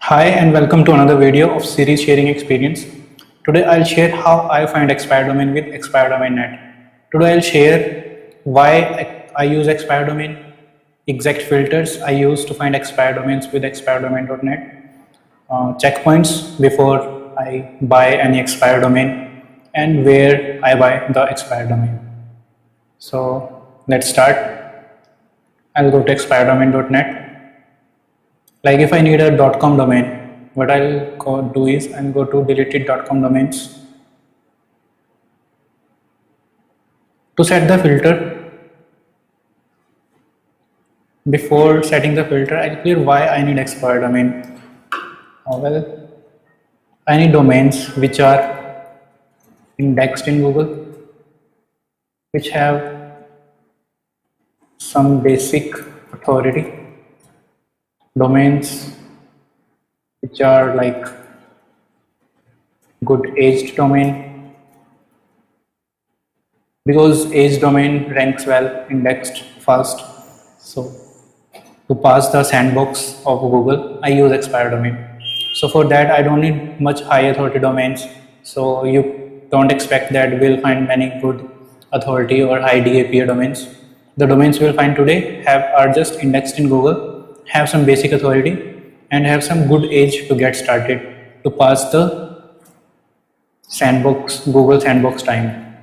Hi and welcome to another video of series sharing experience. Today I'll share how I find expired domain with expired domain net. Today I'll share why I use expired domain, exact filters I use to find expired domains with expireddomain.net, checkpoints before I buy any expired domain, and where I buy the expired domain. So let's start. I'll go to expireddomain.net. Like if I need a .com domain, what I'll do is I'll go to deleted.com domains. To set the filter, before setting the filter, I'll clear why I need expired domain. Well, I need domains which are indexed in Google, which have some basic authority, domains which are like good aged domain, because aged domain ranks well, indexed fast. So to pass the sandbox of Google, I use expired domain. So for that, I don't need much high authority domains. So you don't expect that we'll find many good authority or high DAPA domains. The domains we'll find today are just indexed in Google, have some basic authority, and have some good age to get started to pass the Google sandbox time.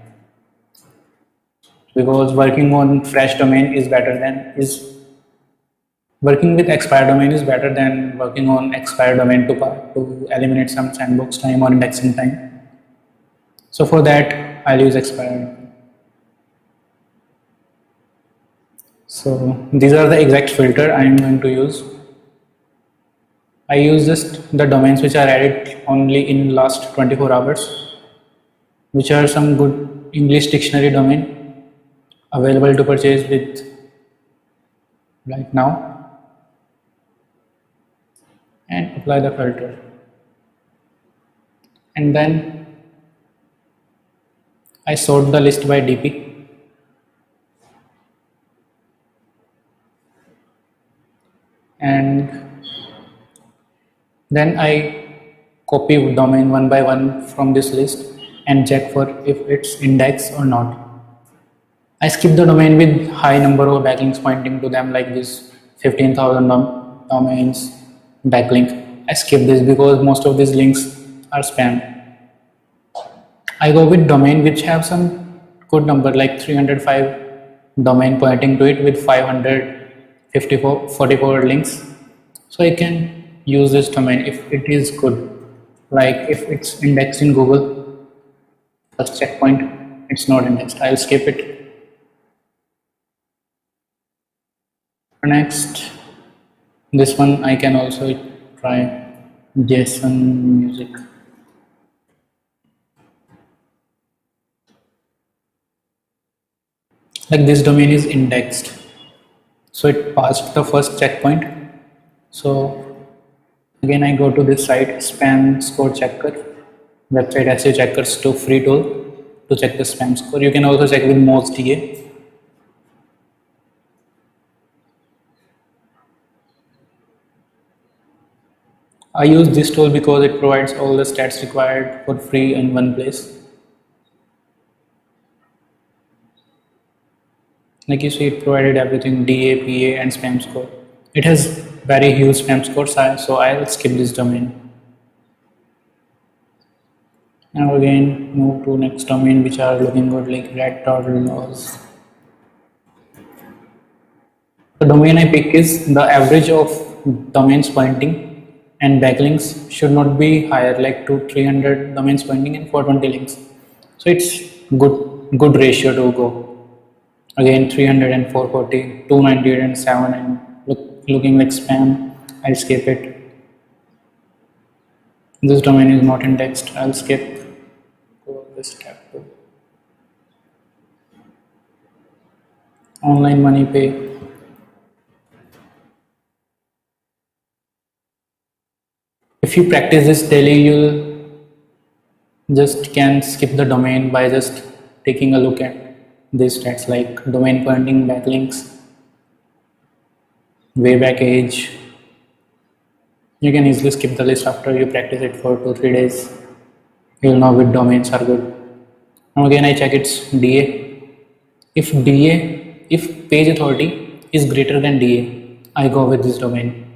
Because working on fresh domain is better than working with expired domain is better than working on expired domain to eliminate some sandbox time or indexing time. So for that, I'll use expired. So these are the exact filter I'm going to use. I use just the domains which are added only in last 24 hours, which are some good English dictionary domain available to purchase with right now, and apply the filter. And then I sort the list by DP. And then I copy domain one by one from this list and check for if it's indexed or not. I skip the domain with high number of backlinks pointing to them, like this 15,000 domains backlink. I skip this because most of these links are spam. I go with domain which have some good number, like 305 domain pointing to it with 544 links. So I can use this domain if it is good. Like if it's indexed in Google, first checkpoint, it's not indexed, I'll skip it. Next, this one I can also try, JSON music. Like this domain is indexed, so it passed the first checkpoint. So again I go to this site, spam score checker, website SEO checkers to free tool to check the spam score. You can also check with MozDA. I use this tool because it provides all the stats required for free in one place. Like you see, it provided everything, DA, PA and spam score. It has very huge spam score, so I'll skip this domain. Now again move to next domain which are looking good, like red turtle laws. The domain I pick is the average of domains pointing and backlinks should not be higher, like 300 domains pointing and 420 links. So it's good ratio to go. Again 300 and 440, 298 and 7 and looking like spam, I'll skip it. This domain is not indexed, I'll skip. Go this tab to online money pay. If you practice this daily, you'll just can skip the domain by just taking a look at these stats like domain pointing, backlinks, wayback age, You can easily skip the list after you practice it for 2 3 days. You'll know which domains are good. Now again I check its DA. If page authority is greater than DA, I go with this domain.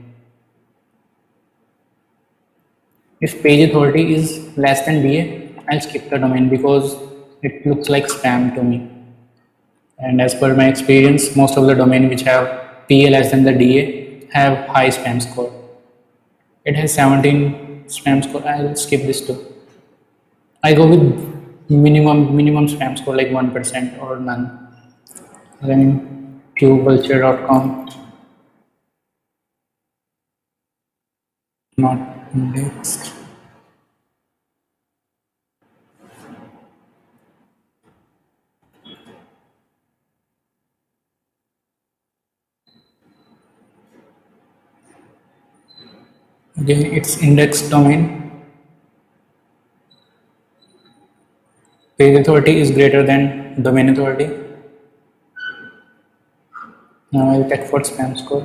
If page authority is less than DA, I'll skip the domain because it looks like spam to me. And as per my experience, most of the domain which have PA less than the DA have high spam score. It has 17 spam score. I'll skip this too. I go with minimum spam score like 1% or none. Then qvulture.com, not indexed. Again, it's indexed domain. Page authority is greater than domain authority. Now I'll check for spam score.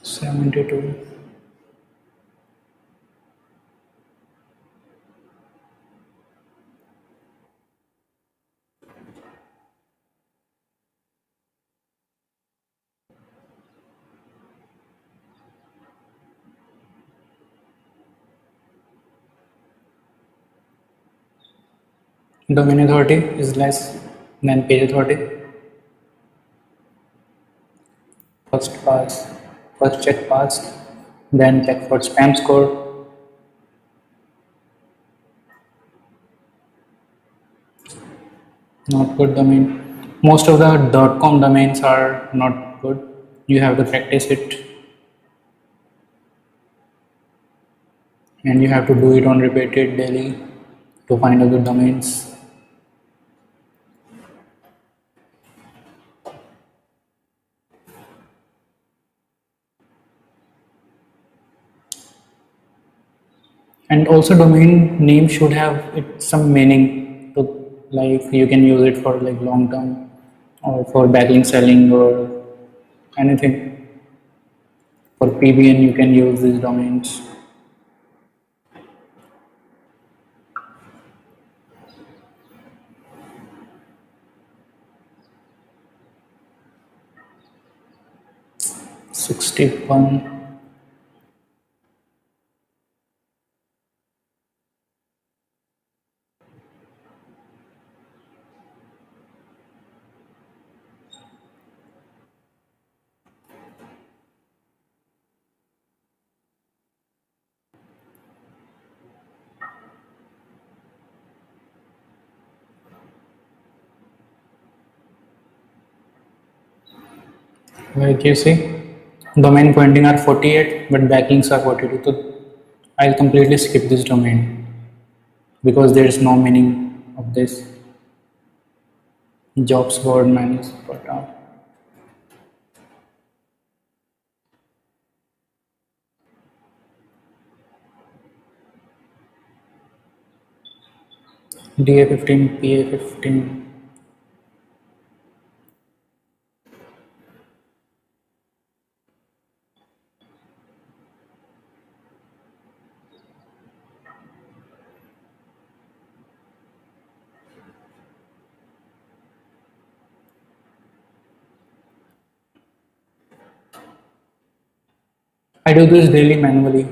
$72. Domain authority is less than page authority. First check passed, then check for spam score. Not good domain. Most of the .com domains are not good. You have to practice it and you have to do it on repeated daily to find a good domains. And also domain name should have some meaning to, like you can use it for like long term or for backlink selling or anything. For PBN you can use these domains. $61. Like you see, domain pointing are 48 but backlinks are 42. So I'll completely skip this domain because there is no meaning of this. Jobs board minus button. DA15, PA15. I do this daily manually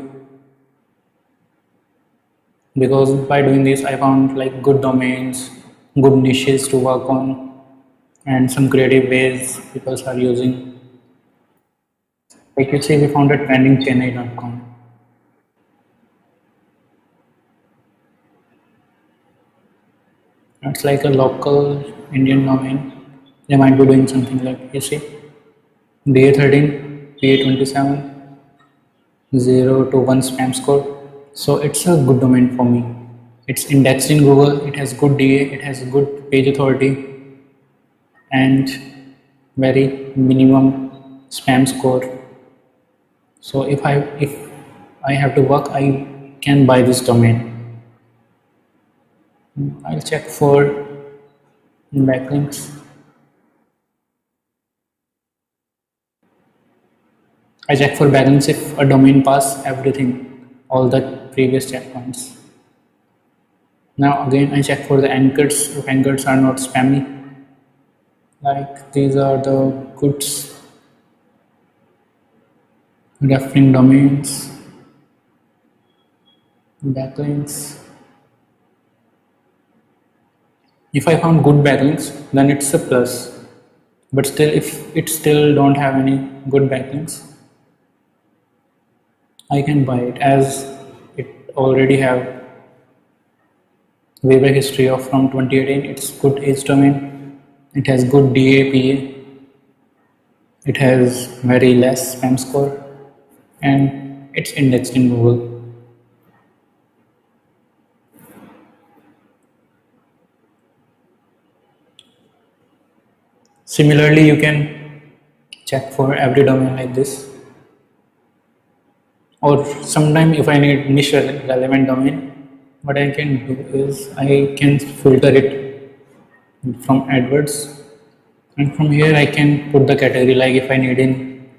because by doing this I found like good domains, good niches to work on, and some creative ways people are using. Like you see, we found a trending Chennai.com. It's like a local Indian domain. They might be doing something like you see DA13, PA27, 0 to 1 spam score. So it's a good domain for me. It's indexed in Google, it has good DA, it has good page authority and very minimum spam score. So if I have to work, I can buy this domain. I'll check for backlinks. I check for backlinks if a domain pass everything, all the previous checkpoints. Now again I check for the anchors, if anchors are not spammy, like these are the goods, referring domains, backlinks. If I found good backlinks, then it's a plus. But still, if it still don't have any good backlinks, I can buy it as it already have withe history of from 2018. It's good age domain. It has good DAPA. It has very less spam score, and it's indexed in Google. Similarly, you can check for every domain like this. Or sometime if I need niche relevant domain, what I can do is I can filter it from AdWords, and from here I can put the category, like if I need in,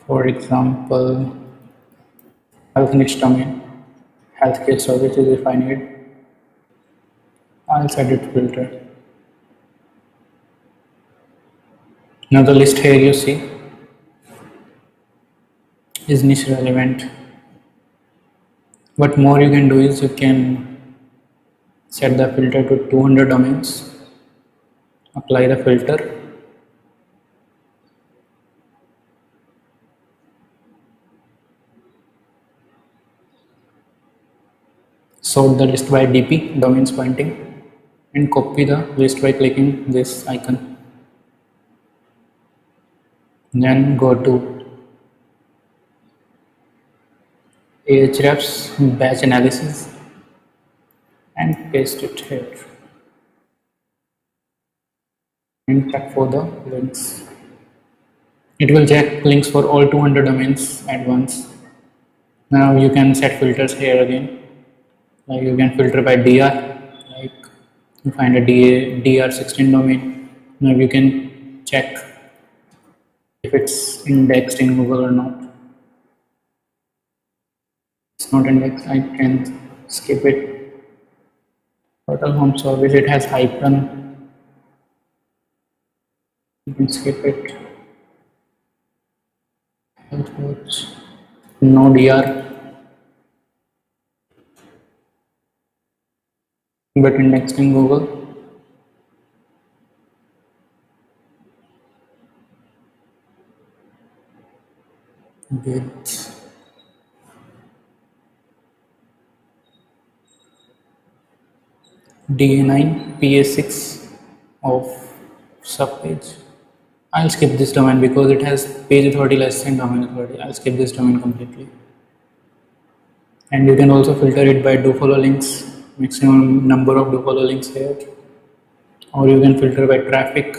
for example, health niche domain, healthcare services if I need, I'll set it filter. Now the list here you see is niche relevant. What more you can do is you can set the filter to 200 domains, apply the filter, sort the list by DP, domains pointing, and copy the list by clicking this icon. Then go to Ahrefs batch analysis and paste it here and check for the links. It will check links for all 200 domains at once. Now you can set filters here again. Like you can filter by DR, like you find a DR16 domain. Now you can check if it's indexed in Google or not. It's not indexed, I can skip it. Total home service, it has hyphen, you can skip it. Health coach, no DR, but indexed in Google. With DA9 PA6 of subpage. I'll skip this domain because it has page authority less than domain authority. I'll skip this domain completely. And you can also filter it by do follow links, maximum number of do follow links here, or you can filter by traffic.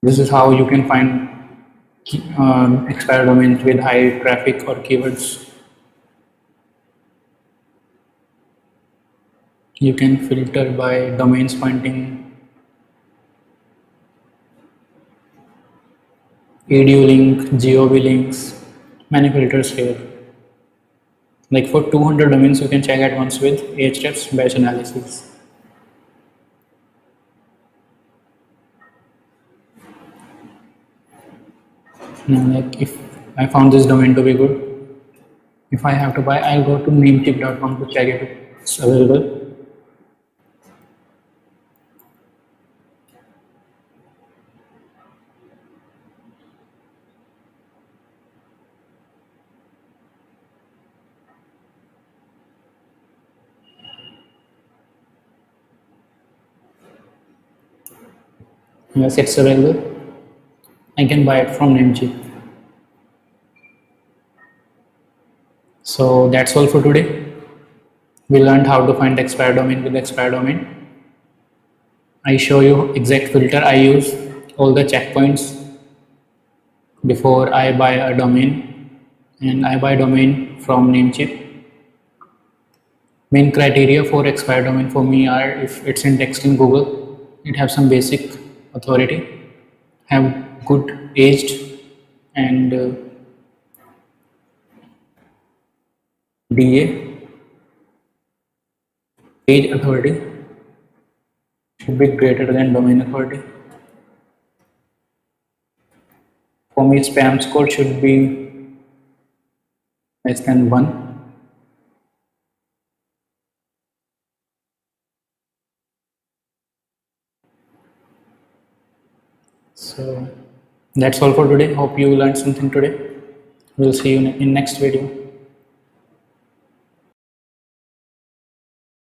This is how you can find expired domains with high traffic or keywords. You can filter by domains pointing, edu link, gov links, many filters here. Like for 200 domains, you can check at once with Ahrefs batch analysis. Now, like if I found this domain to be good, if I have to buy, I'll go to nametip.com to check if it's available. Yes, it's available. I can buy it from Namecheap. So that's all for today. We learned how to find expired domain with expired domain. I show you exact filter I use, all the checkpoints, before I buy a domain, and I buy domain from Namecheap. Main criteria for expired domain for me are if it's indexed in Google, it have some basic authority, have good aged and DA, age authority should be greater than domain authority. For me, spam score should be less than 1. So that's all for today. Hope you learned something today. We'll see you in next video.